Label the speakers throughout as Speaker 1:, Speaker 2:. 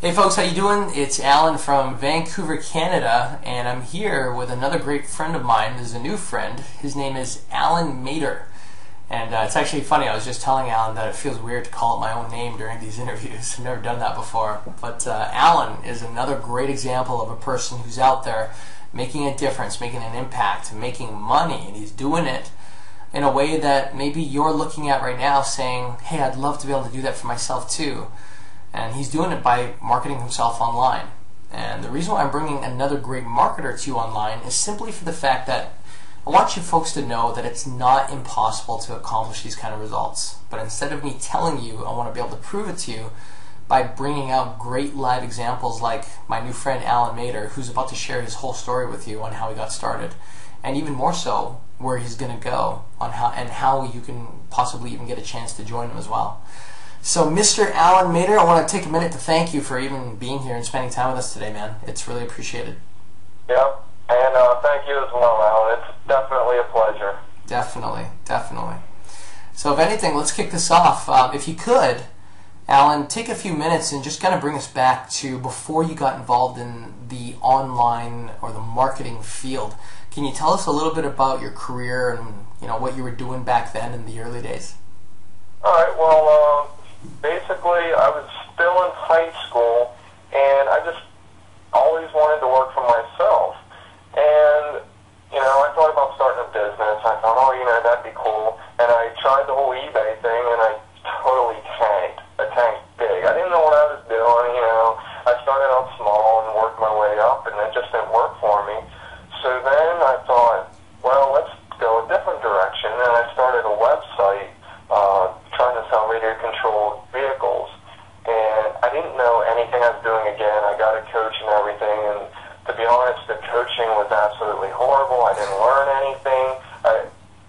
Speaker 1: Hey folks, how you doing? It's Alan from Vancouver, Canada, and I'm here with another great friend of mine. This is a new friend. His name is Allan Mater. And it's actually funny, I was just telling Alan that it feels weird to call it my own name during these interviews. I've never done that before. But Allan is another great example of a person who's out there making a difference, making an impact, making money, and he's doing it in a way that maybe you're looking at right now saying, hey, I'd love to be able to do that for myself too. And he's doing it by marketing himself online. And the reason why I'm bringing another great marketer to you online is simply for the fact that I want you folks to know that it's not impossible to accomplish these kind of results. But instead of me telling you, I want to be able to prove it to you by bringing out great live examples like my new friend Allan Mater, who's about to share his whole story with you on how he got started. And even more so, where he's going to go on how you can possibly even get a chance to join him as well. So, Mr. Allan Mater, I want to take a minute to thank you for even being here and spending time with us today, man. It's really appreciated.
Speaker 2: Yep, and thank you as well, Alan. It's definitely a pleasure.
Speaker 1: Definitely, definitely. So, if anything, let's kick this off. If you could, Allan, take a few minutes and just kind of bring us back to before you got involved in the online or the marketing field. Can you tell us a little bit about your career and what you were doing back then in the early days?
Speaker 2: All right, well, basically, I was still in high school, and I just always wanted to work for myself. And, I thought about starting a business. I thought, that'd be cool. And I tried the whole eBay thing, and I totally tanked. I tanked big. I didn't know what I was doing, I started out small and worked my way up, and it just didn't work for me. So then I thought, well, let's go a different direction, and I started a website trying to sell radio-controlled vehicles. And I didn't know anything I was doing again. I got a coach and everything, and to be honest, the coaching was absolutely horrible. I didn't learn anything.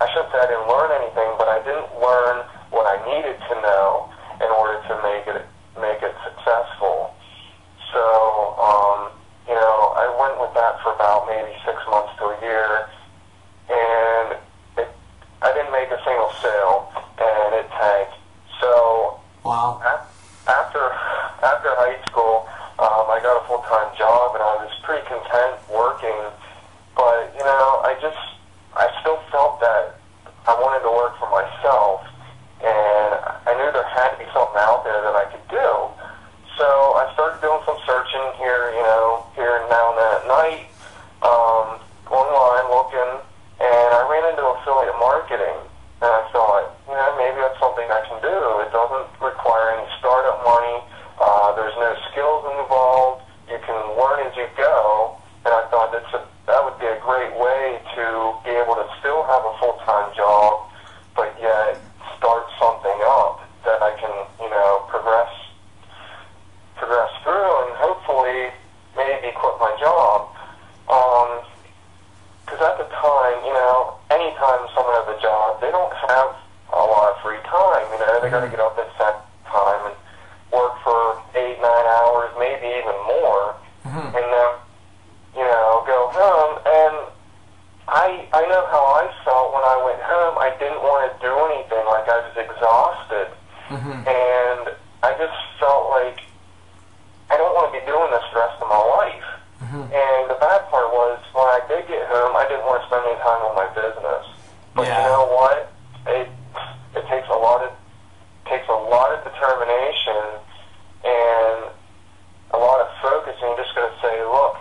Speaker 2: I shouldn't say I didn't learn anything, but I didn't learn what I needed to know in order to make it successful. So, I went with that for about maybe 6 months to a year, and I didn't make a single sale, and it tanked. So,
Speaker 1: wow.
Speaker 2: After high school, I got a full-time job, and I was pretty content working, but, I still felt that I wanted to work for myself, and I knew there had to be something out there that I could do. So I started doing some searching here and now and then at night, online looking, and I ran into affiliate marketing, and I thought, maybe that's something I can do. It doesn't require any startup money. There's no skills involved. You can learn as you go, and I thought that would be a great way to be able to still have a full-time job, but yet start something up that I can, progress through and hopefully maybe quit my job. Because at the time, anytime someone has a job, they don't have a lot of free time. They got to get up at set time and work for 8, 9 hours, maybe even more, and then, go home. And I know how I felt when I went home. I didn't want to do anything. Like, I was exhausted. And I just felt like I don't want to be doing this the rest of my life. And the bad part was, when I did get home, I didn't want to spend any time on my business. But you know what? It takes a lot of determination and a lot of focus, and you just got to say, look,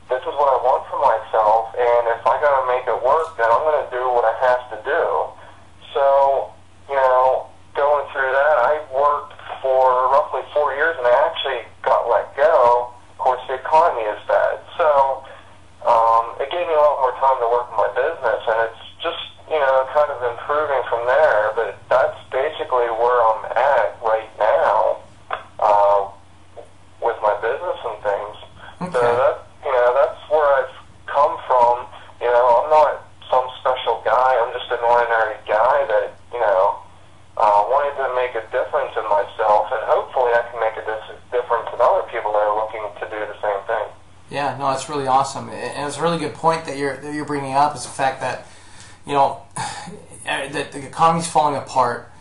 Speaker 2: this is what I want for myself, and if I got to make it work, then I'm going to do what I have to do. So, going through that, I worked for roughly 4 years, and I actually got let go. Of course, the economy is bad. So, it gave me a lot more time to work on my business, and it's just, kind of improving from there. But that's basically where I'm at right now with my business and things. Okay. So that's where I've come from. I'm not some special guy. I'm just an ordinary guy that, wanted to make a difference in myself, and hopefully I can make a difference in other people that are looking to do the same thing.
Speaker 1: Yeah, no, that's really awesome, and it's a really good point that you're bringing up, is the fact that that the economy's falling apart.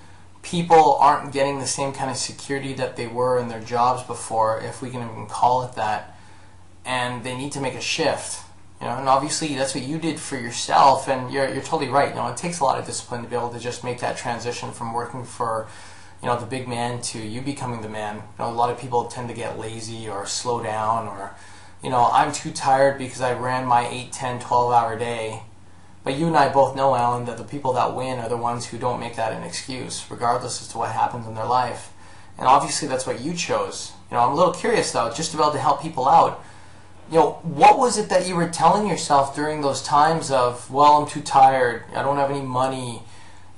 Speaker 1: people aren't getting the same kind of security that they were in their jobs before, if we can even call it that, and they need to make a shift. You know, and obviously that's what you did for yourself, and you're totally right. You know, it takes a lot of discipline to be able to just make that transition from working for, you know, the big man to you becoming the man. You know, a lot of people tend to get lazy or slow down, or, you know, I'm too tired because I ran my 8, 10, 12-hour day. But you and I both know, Alan, that the people that win are the ones who don't make that an excuse, regardless as to what happens in their life. And obviously that's what you chose. You know, I'm a little curious, though, just about to help people out. You know, what was it that you were telling yourself during those times of, well, I'm too tired, I don't have any money,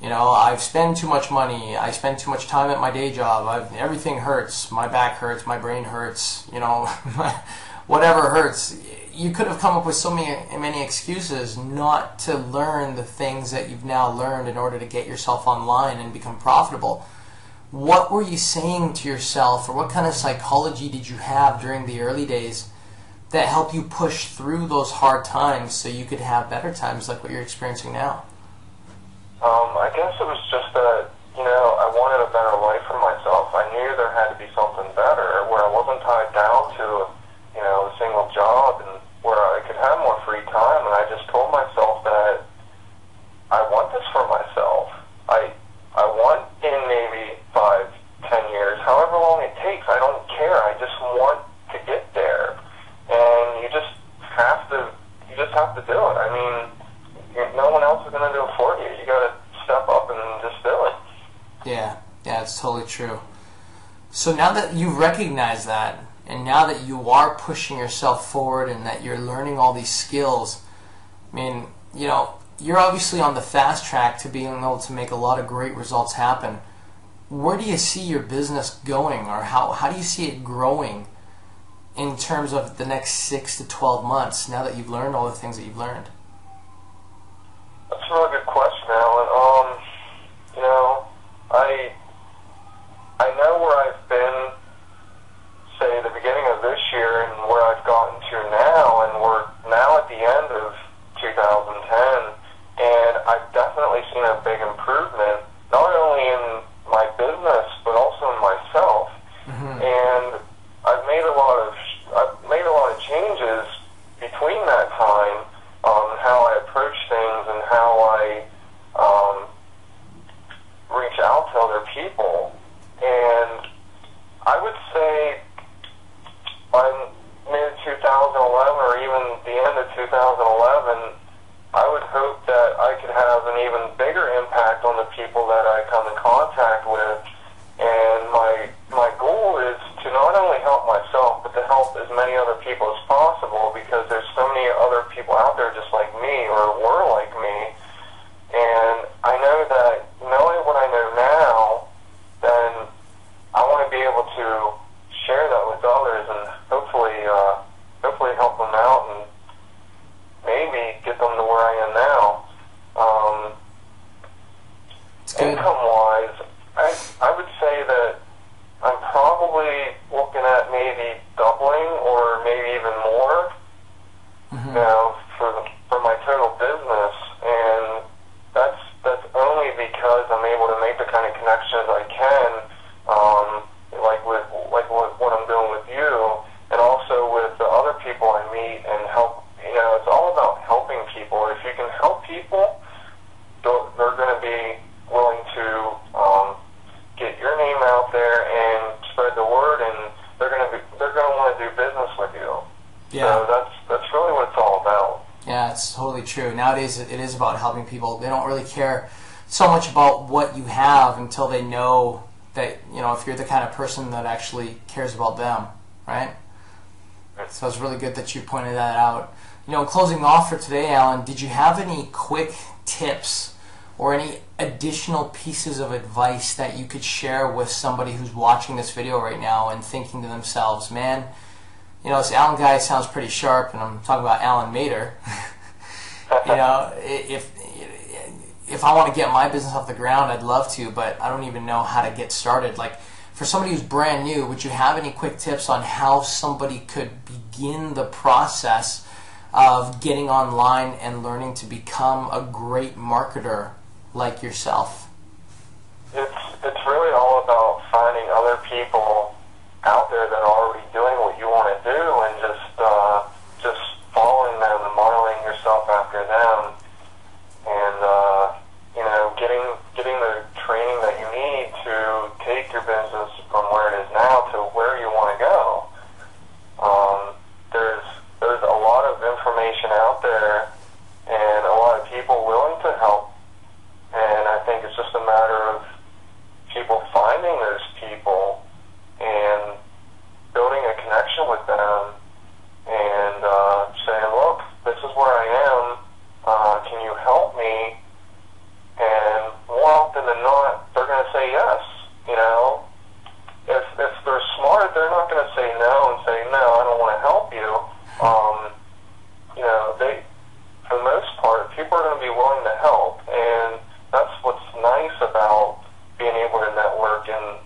Speaker 1: you know, I've spent too much money, I spend too much time at my day job, everything hurts, my back hurts, my brain hurts, you know, whatever hurts. You could have come up with so many excuses not to learn the things that you've now learned in order to get yourself online and become profitable. What were you saying to yourself, or what kind of psychology did you have during the early days that helped you push through those hard times so you could have better times like what you're experiencing now?
Speaker 2: I guess it was just that, you know, I wanted a better life for myself. I knew there had to be something better where I wasn't tied down to, you know, a single job, and where I could have more free time. And I just told myself that I want this for myself. I want in maybe 5, 10 years, however long it takes, I don't care. I just want to get there. And you just have to do it. I mean, no one else is going to do it for you. You got to step up and just do it.
Speaker 1: Yeah, it's totally true. So now that you've recognized that, and now that you are pushing yourself forward and that you're learning all these skills, I mean, you know, you're obviously on the fast track to being able to make a lot of great results happen. Where do you see your business going, or how do you see it growing in terms of the next 6 to 12 months now that you've learned all the things that you've learned?
Speaker 2: That's a really good question, Alan. You know, I know where I've been, say, the beginning of this year, and where I've gotten to now, and we're now at the end of 2010, and I've definitely seen a big improvement, not only in my business, but also in myself. Mm-hmm. And I've made a lot of changes between that time on how I approach things and how I reach out to other people. And I would say by mid-2011, or even the end of 2011, I would hope that I could have an even bigger impact on the people that I come in contact with. And my goal is to not only help myself, but to help as many other people as possible, because there's so many other people out there just like me, or were like me. And I know that knowing what I know now, then I want to be able to share that with others, and hopefully help them out, and maybe get them to where I am now. Income-wise, I would say that I'm probably looking at maybe doubling, or maybe even more, mm-hmm. you know, for my total business. And that's only because I'm able to make the kind of connections I can, like what I'm doing with you, and also with the other people I meet and help. You know, it's all about helping people. If you can help people, they're going to be willing to get your name out there and spread the word, and they're going to want to do business with you. Yeah. So that's really what it's all about.
Speaker 1: Yeah, it's totally true. Nowadays, it is about helping people. They don't really care so much about what you have until they know that, you know, if you're the kind of person that actually cares about them, right? So it's really good that you pointed that out. You know, closing off for today, Alan, did you have any quick tips or any additional pieces of advice that you could share with somebody who's watching this video right now and thinking to themselves, man, you know, this Allan guy sounds pretty sharp, and I'm talking about Allan Mader. You know, if I want to get my business off the ground, I'd love to, but I don't even know how to get started. Like, for somebody who's brand new, would you have any quick tips on how somebody could begin the process of getting online and learning to become a great marketer like yourself?
Speaker 2: It's people out there that are already doing what you want to do, and just following them and modeling yourself after them, and getting the training that you need to take your business from where it is now to where you want to go. There's a lot of information out there and a lot of people willing to help, and I think it's just a matter of people finding those people and building a connection with them and saying, look, this is where I am, can you help me? And more often than not, they're going to say yes. If they're smart, they're not going to say no and say, no, I don't want to help you. For the most part, people are going to be willing to help, and that's what's nice about being able to network and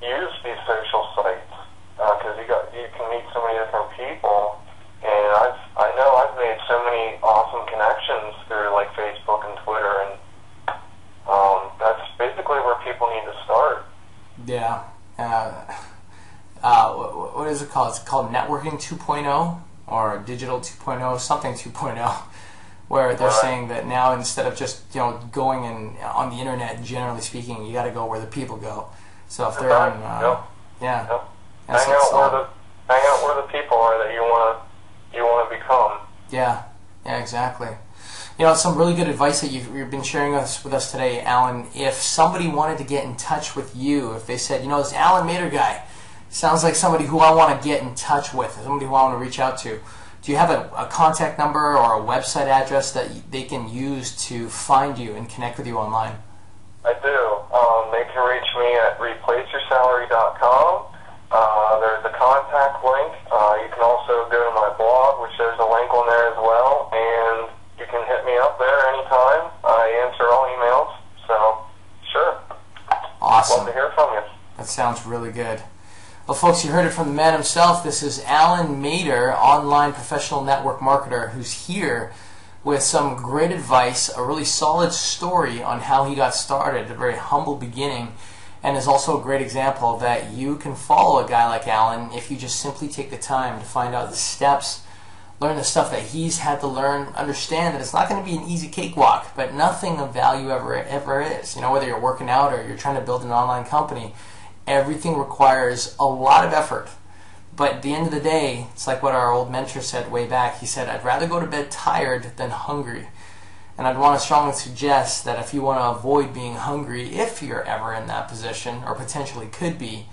Speaker 2: use these social sites, because you can meet so many different people, and I know I've made so many awesome connections through like Facebook and Twitter, and that's basically where people need to start.
Speaker 1: Yeah. What is it called? It's called Networking 2.0 or Digital 2.0, something 2.0, where they're saying that now instead of just going on the internet, generally speaking, you got to go where the people go. So if they're on,
Speaker 2: hang out where the people are that you want to become.
Speaker 1: Yeah, exactly. Some really good advice that you've been sharing with us today, Allan. If somebody wanted to get in touch with you, if they said, this Allan Mader guy sounds like somebody who I want to get in touch with, somebody who I want to reach out to, do you have a contact number or a website address that they can use to find you and connect with you online?
Speaker 2: I do. They can reach me at replaceyoursalary.com. There's a contact link. You can also go to my blog, which there's a link on there as well, and you can hit me up there anytime. I answer all emails, so sure.
Speaker 1: Awesome.
Speaker 2: Love to hear from you.
Speaker 1: That sounds really good. Well, folks, you heard it from the man himself. This is Allan Mader, online professional network marketer, who's here with some great advice, a really solid story on how he got started, a very humble beginning, and is also a great example that you can follow a guy like Allan if you just simply take the time to find out the steps, learn the stuff that he's had to learn, understand that it's not going to be an easy cakewalk, but nothing of value ever is. Whether you're working out or you're trying to build an online company, everything requires a lot of effort. But at the end of the day, it's like what our old mentor said way back. He said, I'd rather go to bed tired than hungry. And I'd want to strongly suggest that if you want to avoid being hungry, if you're ever in that position, or potentially could be,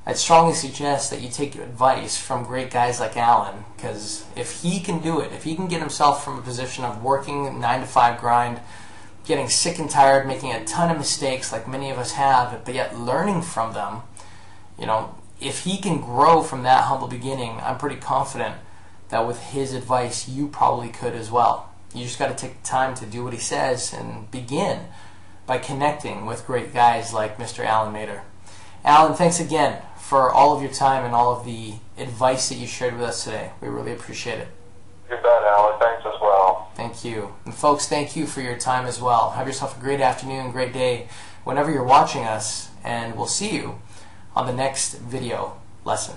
Speaker 1: I'd strongly suggest that you take advice from great guys like Allan, because if he can do it, if he can get himself from a position of working 9-to-5 grind, getting sick and tired, making a ton of mistakes like many of us have, but yet learning from them, if he can grow from that humble beginning, I'm pretty confident that with his advice, you probably could as well. You just got to take the time to do what he says and begin by connecting with great guys like Mr. Allan Mader. Allan, thanks again for all of your time and all of the advice that you shared with us today. We really appreciate it.
Speaker 2: You bet, Allan. Thanks as well.
Speaker 1: Thank you. And folks, thank you for your time as well. Have yourself a great afternoon, great day, whenever you're watching us, and we'll see you on the next video lesson.